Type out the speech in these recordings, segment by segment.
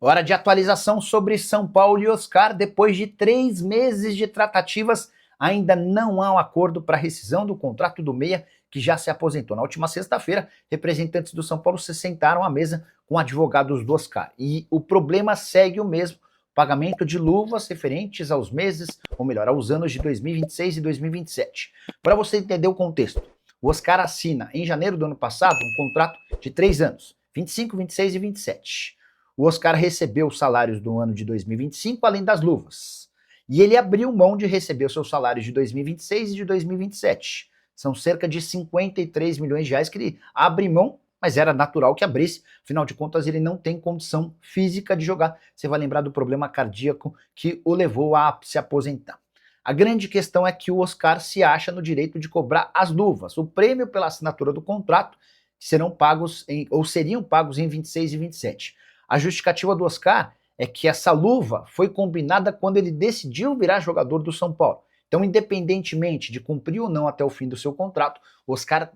Hora de atualização sobre São Paulo e Oscar. Depois de 3 meses de tratativas, ainda não há um acordo para rescisão do contrato do meia, que já se aposentou. Na última sexta-feira, representantes do São Paulo se sentaram à mesa com advogados do Oscar. E o problema segue o mesmo: pagamento de luvas referentes aos meses, ou melhor, aos anos de 2026 e 2027. Para você entender o contexto, o Oscar assina, em janeiro do ano passado, um contrato de 3 anos, 25, 26 e 27. O Oscar recebeu os salários do ano de 2025, além das luvas. E ele abriu mão de receber os seus salários de 2026 e de 2027. São cerca de 53 milhões de reais que ele abre mão, mas era natural que abrisse. Afinal de contas, ele não tem condição física de jogar. Você vai lembrar do problema cardíaco que o levou a se aposentar. A grande questão é que o Oscar se acha no direito de cobrar as luvas, o prêmio pela assinatura do contrato, que serão pagos seriam pagos em 26 e 27. A justificativa do Oscar é que essa luva foi combinada quando ele decidiu virar jogador do São Paulo. Então, independentemente de cumprir ou não até o fim do seu contrato, o Oscar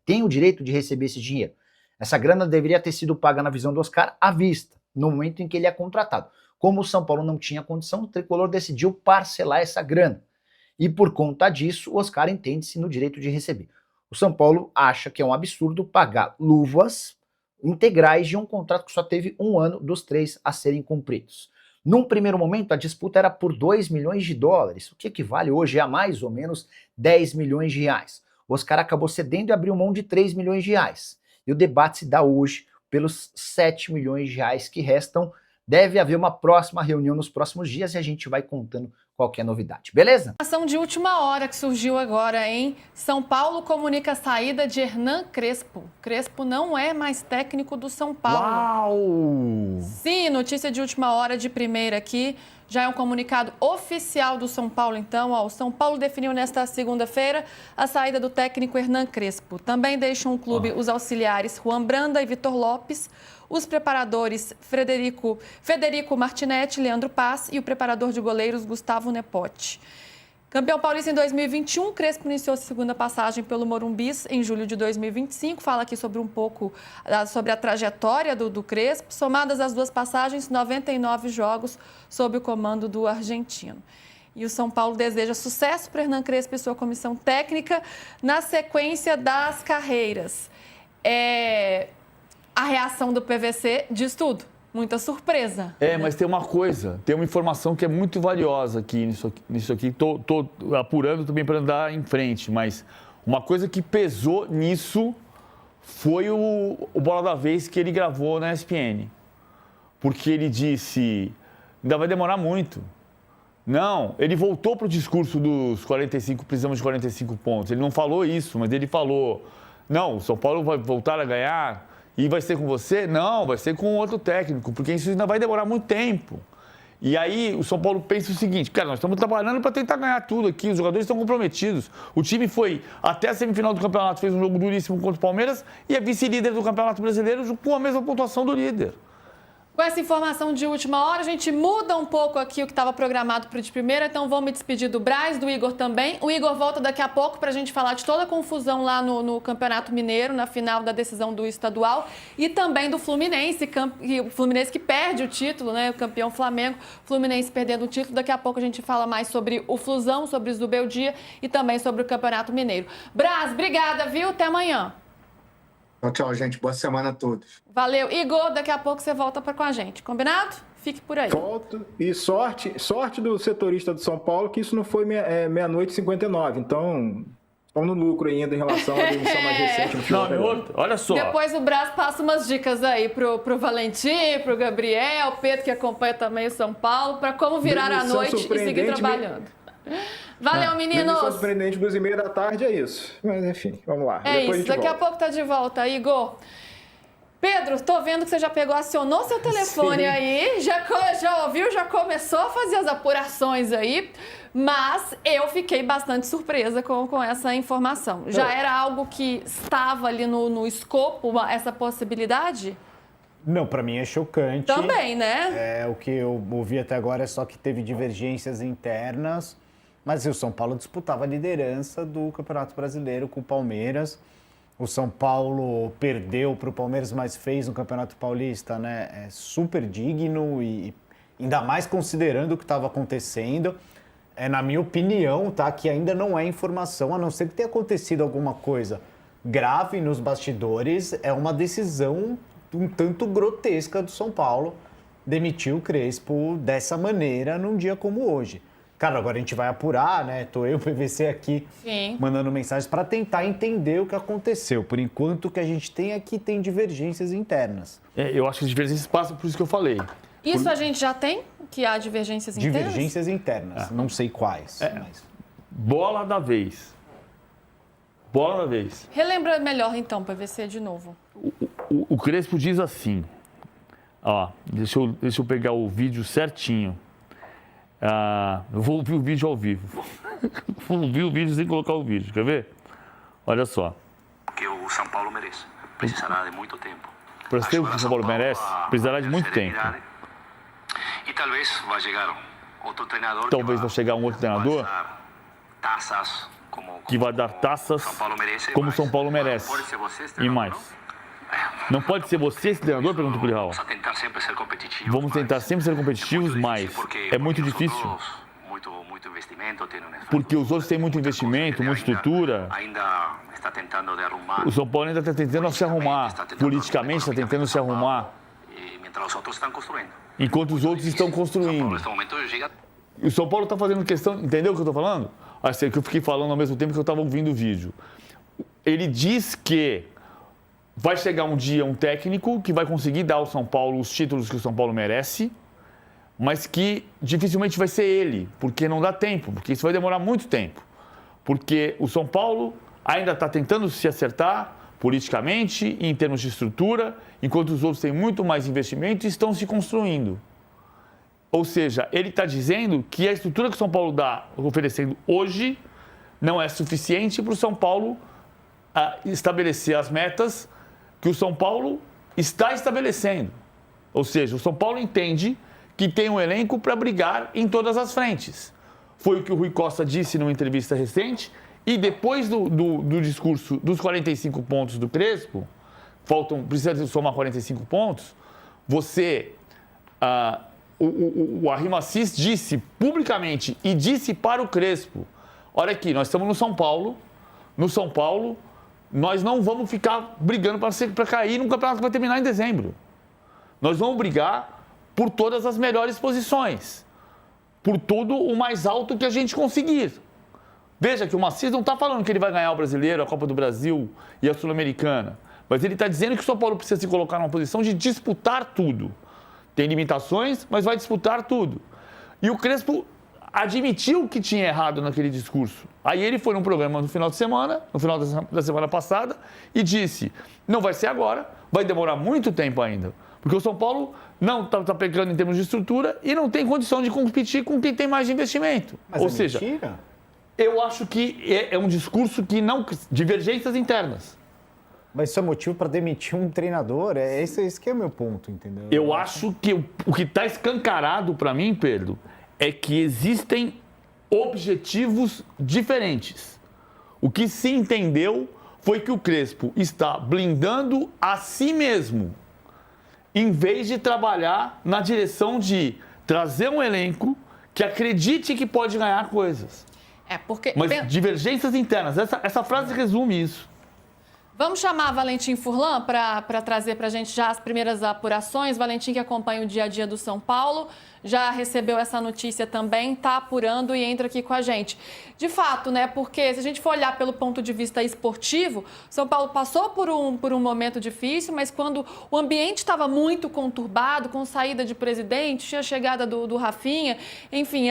tem o direito de receber esse dinheiro. Essa grana deveria ter sido paga, na visão do Oscar, à vista, no momento em que ele é contratado. Como o São Paulo não tinha condição, o Tricolor decidiu parcelar essa grana. E por conta disso, o Oscar entende-se no direito de receber. O São Paulo acha que é um absurdo pagar luvas integrais de um contrato que só teve 1 ano dos 3 a serem cumpridos. Num primeiro momento, a disputa era por 2 milhões de dólares, o que equivale hoje a mais ou menos 10 milhões de reais. O Oscar acabou cedendo e abriu mão de 3 milhões de reais. E o debate se dá hoje pelos 7 milhões de reais que restam. Deve haver uma próxima reunião nos próximos dias e a gente vai contando qualquer novidade, beleza? Ação de última hora que surgiu agora, hein? São Paulo comunica a saída de Hernan Crespo. Crespo não é mais técnico do São Paulo. Uau! Sim, notícia de última hora de primeira aqui. Já é um comunicado oficial do São Paulo, então. O São Paulo definiu nesta segunda-feira a saída do técnico Hernan Crespo. Também deixam o clube os auxiliares Juan Branda e Vitor Lopes, os preparadores Federico Martinetti, Leandro Paz e o preparador de goleiros Gustavo Nepote. Campeão paulista em 2021, Crespo iniciou a segunda passagem pelo Morumbis em julho de 2025. Fala aqui sobre um pouco sobre a trajetória do Crespo. Somadas as duas passagens, 99 jogos sob o comando do argentino. E o São Paulo deseja sucesso para Hernan Crespo e sua comissão técnica na sequência das carreiras. A reação do PVC diz tudo. Muita surpresa. Mas tem uma coisa, tem uma informação que é muito valiosa aqui nisso aqui. Tô apurando também para andar em frente, mas uma coisa que pesou nisso foi o Bola da Vez que ele gravou na ESPN. Porque ele disse, ainda vai demorar muito. Não, ele voltou para o discurso dos 45, precisamos de 45 pontos. Ele não falou isso, mas ele falou, não, o São Paulo vai voltar a ganhar. E vai ser com você? Não, vai ser com outro técnico, porque isso ainda vai demorar muito tempo. E aí o São Paulo pensa o seguinte, cara, nós estamos trabalhando para tentar ganhar tudo aqui, os jogadores estão comprometidos. O time foi até a semifinal do campeonato, fez um jogo duríssimo contra o Palmeiras e é vice-líder do Campeonato Brasileiro com a mesma pontuação do líder. Com essa informação de última hora, a gente muda um pouco aqui o que estava programado para o de primeira, então vou me despedir do Braz, do Igor também. O Igor volta daqui a pouco para a gente falar de toda a confusão lá no Campeonato Mineiro, na final da decisão do estadual, e também do Fluminense, o Fluminense que perde o título, né? O campeão Flamengo, Fluminense perdendo o título. Daqui a pouco a gente fala mais sobre o Flusão, sobre o Zubeldia e também sobre o Campeonato Mineiro. Braz, obrigada, viu? Até amanhã. Tchau, gente. Boa semana a todos. Valeu. Igor, daqui a pouco você volta com a gente. Combinado? Fique por aí. Volto. E sorte do setorista do São Paulo que isso não foi meia-noite e 59. Então, estamos no lucro ainda em relação à demissão mais recente. Olha só. Depois o Braz passa umas dicas aí pro Valentim, pro Gabriel, Pedro, que acompanha também o São Paulo, para como virar a noite e seguir trabalhando. Valeu, meninos! O surpreendente 2h30 da tarde é isso. Mas, enfim, vamos lá. Depois isso, daqui a pouco tá de volta, Igor. Pedro, tô vendo que você já acionou seu telefone. Sim. Aí, já ouviu, já começou a fazer as apurações aí, mas eu fiquei bastante surpresa com essa informação. Já era algo que estava ali no escopo, essa possibilidade? Não, para mim é chocante. Também, né? O que eu ouvi até agora é só que teve divergências internas, mas o São Paulo disputava a liderança do Campeonato Brasileiro com o Palmeiras. o São Paulo perdeu para o Palmeiras, mas fez no Campeonato Paulista, né? É super digno e ainda mais considerando o que estava acontecendo. Na minha opinião, tá? Que ainda não é informação, a não ser que tenha acontecido alguma coisa grave nos bastidores, é uma decisão um tanto grotesca do São Paulo demitir o Crespo dessa maneira num dia como hoje. Cara, agora a gente vai apurar, né? Tô eu e o PVC aqui mandando mensagens para tentar entender o que aconteceu. Por enquanto, o que a gente tem é que tem divergências internas. Eu acho que as divergências passam por isso que eu falei. Isso a gente já tem? Que há divergências internas? Divergências internas, não sei quais. Mas... Bola da vez. Bola da vez. Relembra melhor então, PVC, de novo. O Crespo diz assim, ó, deixa eu pegar o vídeo certinho. Eu vou ouvir o vídeo ao vivo. Vou ouvir o vídeo sem colocar o vídeo, quer ver? Olha só. Que o São Paulo merece. Precisará de muito tempo. Para ser o que o São Paulo merece, precisará de muito tempo. E talvez vai chegar outro treinador. Talvez vai chegar um outro treinador que vai dar taças como o São Paulo merece. E mais. Não pode ser você esse treinador? Pergunta para o Raul. Vamos tentar sempre ser competitivos, mas é muito difícil. Porque os outros têm muito investimento, muita estrutura. O São Paulo ainda está tentando se arrumar. Politicamente está tentando se arrumar. Enquanto os outros estão construindo. O São Paulo está fazendo questão... Entendeu o que eu estou falando? Assim, que eu fiquei falando ao mesmo tempo que eu estava ouvindo o vídeo. Ele diz que vai chegar um dia um técnico que vai conseguir dar ao São Paulo os títulos que o São Paulo merece, mas que dificilmente vai ser ele, porque não dá tempo, porque isso vai demorar muito tempo. Porque o São Paulo ainda está tentando se acertar politicamente e em termos de estrutura, enquanto os outros têm muito mais investimento e estão se construindo. Ou seja, ele está dizendo que a estrutura que o São Paulo está oferecendo hoje não é suficiente para o São Paulo estabelecer as metas que o São Paulo está estabelecendo. Ou seja, o São Paulo entende que tem um elenco para brigar em todas as frentes. Foi o que o Rui Costa disse numa entrevista recente, e depois do discurso dos 45 pontos do Crespo, precisa somar 45 pontos, o Arrima Assis disse publicamente e disse para o Crespo, olha aqui, nós estamos no São Paulo, nós não vamos ficar brigando para cair num campeonato que vai terminar em dezembro. Nós vamos brigar por todas as melhores posições, por tudo o mais alto que a gente conseguir. Veja que o Assis não está falando que ele vai ganhar o Brasileiro, a Copa do Brasil e a Sul-Americana, mas ele está dizendo que o São Paulo precisa se colocar numa posição de disputar tudo. Tem limitações, mas vai disputar tudo. E o Crespo admitiu que tinha errado naquele discurso. Aí ele foi num programa no final da semana passada, e disse, não vai ser agora, vai demorar muito tempo ainda. Porque o São Paulo não está pecando em termos de estrutura e não tem condição de competir com quem tem mais investimento. Mas ou seja, mentira? Eu acho que é um discurso que não... divergências internas. Mas isso é motivo para demitir um treinador? Esse que é o meu ponto, entendeu? Eu acho que o que está escancarado para mim, Pedro, é que existem objetivos diferentes. O que se entendeu foi que o Crespo está blindando a si mesmo, em vez de trabalhar na direção de trazer um elenco que acredite que pode ganhar coisas. Mas divergências internas, essa frase resume isso. Vamos chamar Valentim Furlan para trazer para a gente já as primeiras apurações. Valentim, que acompanha o dia a dia do São Paulo, já recebeu essa notícia também, está apurando e entra aqui com a gente. De fato, né? Porque se a gente for olhar pelo ponto de vista esportivo, São Paulo passou por um momento difícil, mas quando o ambiente estava muito conturbado, com saída de presidente, tinha a chegada do Rafinha, enfim,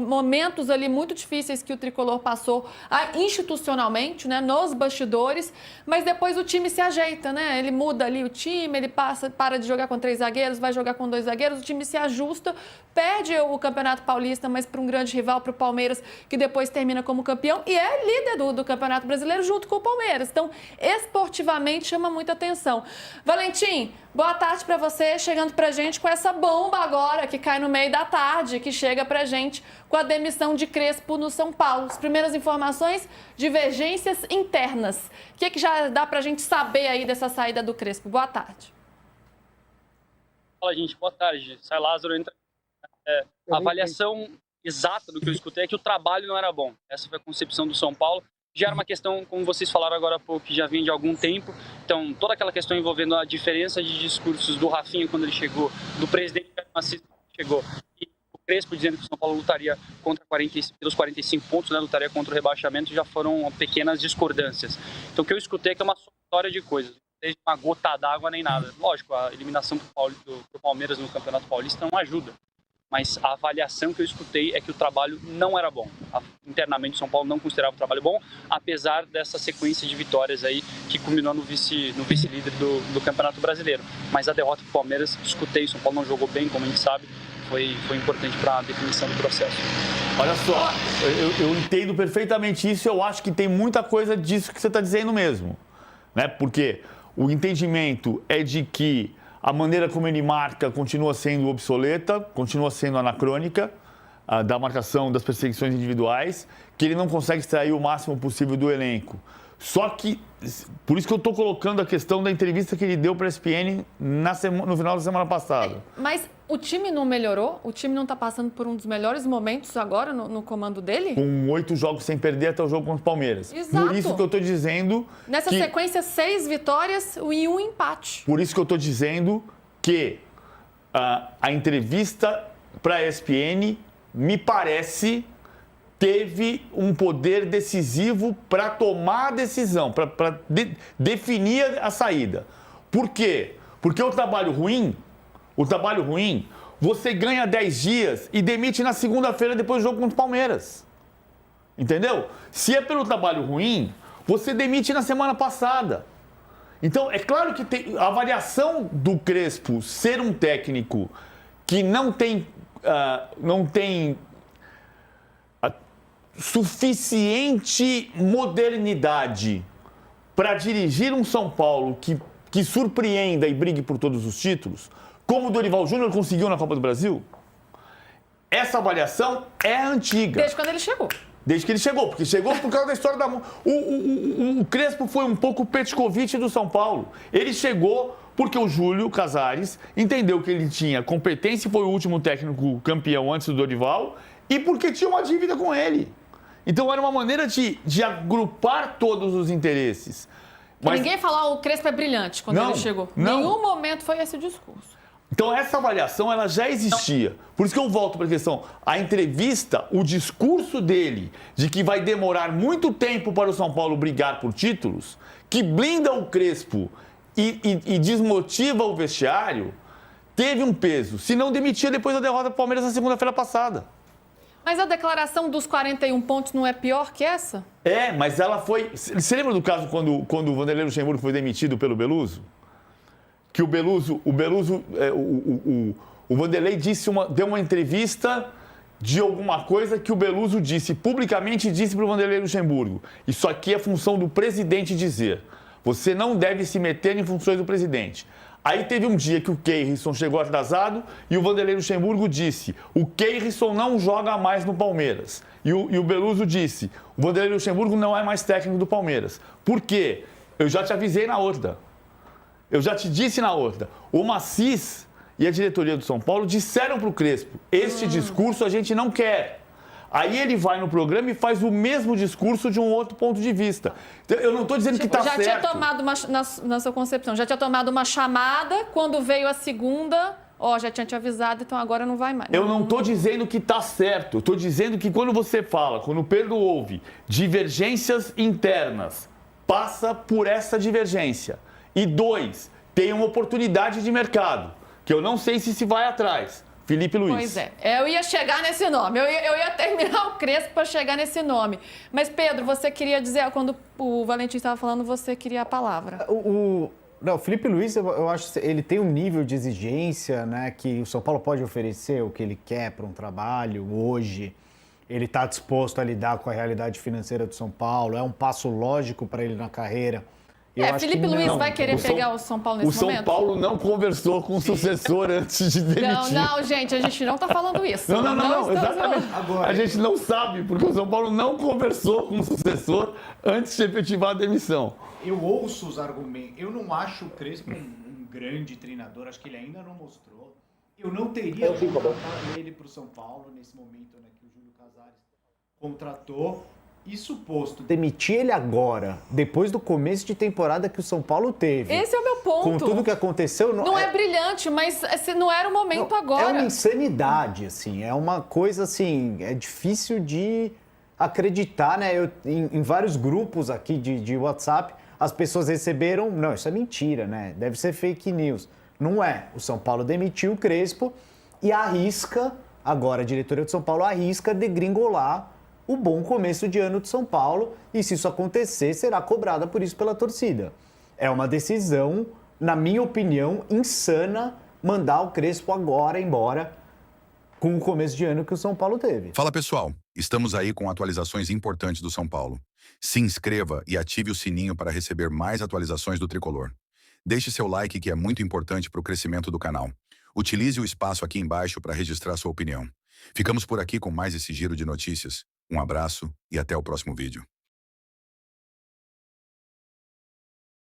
momentos ali muito difíceis que o Tricolor passou institucionalmente, né? Nos bastidores, mas depois o time se ajeita, né? Ele muda ali o time, ele para de jogar com 3 zagueiros, vai jogar com 2 zagueiros, o time se ajusta, perde o Campeonato Paulista, mas para um grande rival, para o Palmeiras, que depois termina como campeão e é líder do Campeonato Brasileiro junto com o Palmeiras. Então, esportivamente, chama muita atenção. Valentim, Boa tarde para você, chegando pra gente com essa bomba agora que cai no meio da tarde, que chega pra gente com a demissão de Crespo no São Paulo. As primeiras informações, divergências internas. O que já dá pra gente saber aí dessa saída do Crespo? Boa tarde. Fala, gente. Boa tarde. Sai Lázaro. A avaliação exata do que eu escutei é que o trabalho não era bom. Essa foi a concepção do São Paulo. Já era uma questão, como vocês falaram agora há pouco, que já vem de algum tempo. Então, toda aquela questão envolvendo a diferença de discursos do Rafinha quando ele chegou, do presidente Assis quando chegou, e o Crespo dizendo que o São Paulo lutaria contra pelos 45 pontos, né, lutaria contra o rebaixamento, já foram pequenas discordâncias. Então, o que eu escutei é que é uma somatória de coisas. Não seja uma gota d'água nem nada. Lógico, a eliminação do Palmeiras no Campeonato Paulista não ajuda. Mas a avaliação que eu escutei é que o trabalho não era bom. Internamente, o São Paulo não considerava o trabalho bom, apesar dessa sequência de vitórias aí que culminou no vice-líder do Campeonato Brasileiro. Mas a derrota do Palmeiras, escutei, o São Paulo não jogou bem, como a gente sabe, foi importante para a definição do processo. Olha só, eu entendo perfeitamente isso, eu acho que tem muita coisa disso que você está dizendo mesmo, né? Porque o entendimento é de que a maneira como ele marca continua sendo obsoleta, continua sendo anacrônica, da marcação das perseguições individuais, que ele não consegue extrair o máximo possível do elenco. Só que, por isso que eu estou colocando a questão da entrevista que ele deu para a ESPN no final da semana passada. Mas o time não melhorou? O time não está passando por um dos melhores momentos agora no comando dele? Com 8 jogos sem perder até o jogo contra o Palmeiras. Exato. Por isso que eu estou dizendo Nessa sequência, 6 vitórias e 1 empate. Por isso que eu estou dizendo que a entrevista para a ESPN, me parece, teve um poder decisivo para tomar a decisão, para definir a saída. Por quê? Porque o trabalho ruim, você ganha 10 dias e demite na segunda-feira depois do jogo contra o Palmeiras. Entendeu? Se é pelo trabalho ruim, você demite na semana passada. Então, é claro que a avaliação do Crespo ser um técnico que não tem suficiente modernidade para dirigir um São Paulo que surpreenda e brigue por todos os títulos, como o Dorival Júnior conseguiu na Copa do Brasil, essa avaliação é antiga. Desde quando ele chegou. Desde que ele chegou, porque chegou por causa da história da... O Crespo foi um pouco o Petkovic do São Paulo. Ele chegou porque o Júlio Casares entendeu que ele tinha competência e foi o último técnico campeão antes do Dorival, e porque tinha uma dívida com ele. Então era uma maneira de agrupar todos os interesses. Mas ninguém falou o Crespo é brilhante quando ele chegou. Não. Nenhum momento foi esse o discurso. Então essa avaliação ela já existia. Por isso que eu volto para a questão. A entrevista, o discurso dele de que vai demorar muito tempo para o São Paulo brigar por títulos, que blinda o Crespo e desmotiva o vestiário, teve um peso. Se não demitia depois da derrota do Palmeiras na segunda-feira passada. Mas a declaração dos 41 pontos não é pior que essa? É, mas ela foi... Você lembra do caso quando o Vanderlei Luxemburgo foi demitido pelo Beluso? Que o Vanderlei deu uma entrevista de alguma coisa que o Beluso disse, publicamente disse para o Vanderlei Luxemburgo. Isso aqui é função do presidente dizer. Você não deve se meter em funções do presidente. Aí teve um dia que o Keirson chegou atrasado e o Vanderlei Luxemburgo disse: o Keirson não joga mais no Palmeiras. E o Beluso disse: o Vanderlei Luxemburgo não é mais técnico do Palmeiras. Por quê? Eu já te avisei na outra. Eu já te disse na outra. O Macis e a diretoria do São Paulo disseram para o Crespo: este discurso a gente não quer. Aí ele vai no programa e faz o mesmo discurso de um outro ponto de vista. Eu não estou dizendo que está certo. Já tinha tomado na sua concepção, já tinha tomado uma chamada, quando veio a segunda, já tinha te avisado, então agora não vai mais. Eu não estou dizendo que está certo. Eu estou dizendo que quando você fala, quando o Pedro ouve divergências internas, passa por essa divergência. E 2, tem uma oportunidade de mercado, que eu não sei se vai atrás. Felipe Luiz. Pois é, eu ia chegar nesse nome, eu ia terminar o Crespo para chegar nesse nome. Mas, Pedro, você queria dizer, quando o Valentim estava falando, você queria a palavra. O Felipe Luiz, eu acho que ele tem um nível de exigência, né, que o São Paulo pode oferecer o que ele quer para um trabalho hoje. Ele está disposto a lidar com a realidade financeira do São Paulo, é um passo lógico para ele na carreira Eu acho Felipe que Luiz não. vai querer pegar o São Paulo nesse O São momento? Paulo não conversou com o sucessor antes de demitir. Não, gente, a gente não tá falando isso. Não, estamos exatamente. falando. Agora, a gente não sabe, porque o São Paulo não conversou com o sucessor antes de efetivar a demissão. eu ouço os argumentos. Eu não acho o Crespo um grande treinador, acho que ele ainda não mostrou. Eu não teria contratado ele para o São Paulo nesse momento, né, que o Júlio Casares contratou. E suposto demitir ele agora, depois do começo de temporada que o São Paulo teve. Esse é o meu ponto. Com tudo que aconteceu... Não é brilhante, mas não era o momento agora. É uma insanidade, assim. É uma coisa, assim, é difícil de acreditar, né? Em vários grupos aqui de WhatsApp, as pessoas receberam... Não, isso é mentira, né? Deve ser fake news. Não é. O São Paulo demitiu o Crespo e arrisca, agora a diretoria do São Paulo arrisca degringolar o bom começo de ano de São Paulo, e se isso acontecer, será cobrada por isso pela torcida. É uma decisão, na minha opinião, insana mandar o Crespo agora embora com o começo de ano que o São Paulo teve. Fala pessoal, estamos aí com atualizações importantes do São Paulo. Se inscreva e ative o sininho para receber mais atualizações do Tricolor. Deixe seu like, que é muito importante para o crescimento do canal. Utilize o espaço aqui embaixo para registrar sua opinião. Ficamos por aqui com mais esse giro de notícias. Um abraço e até o próximo vídeo.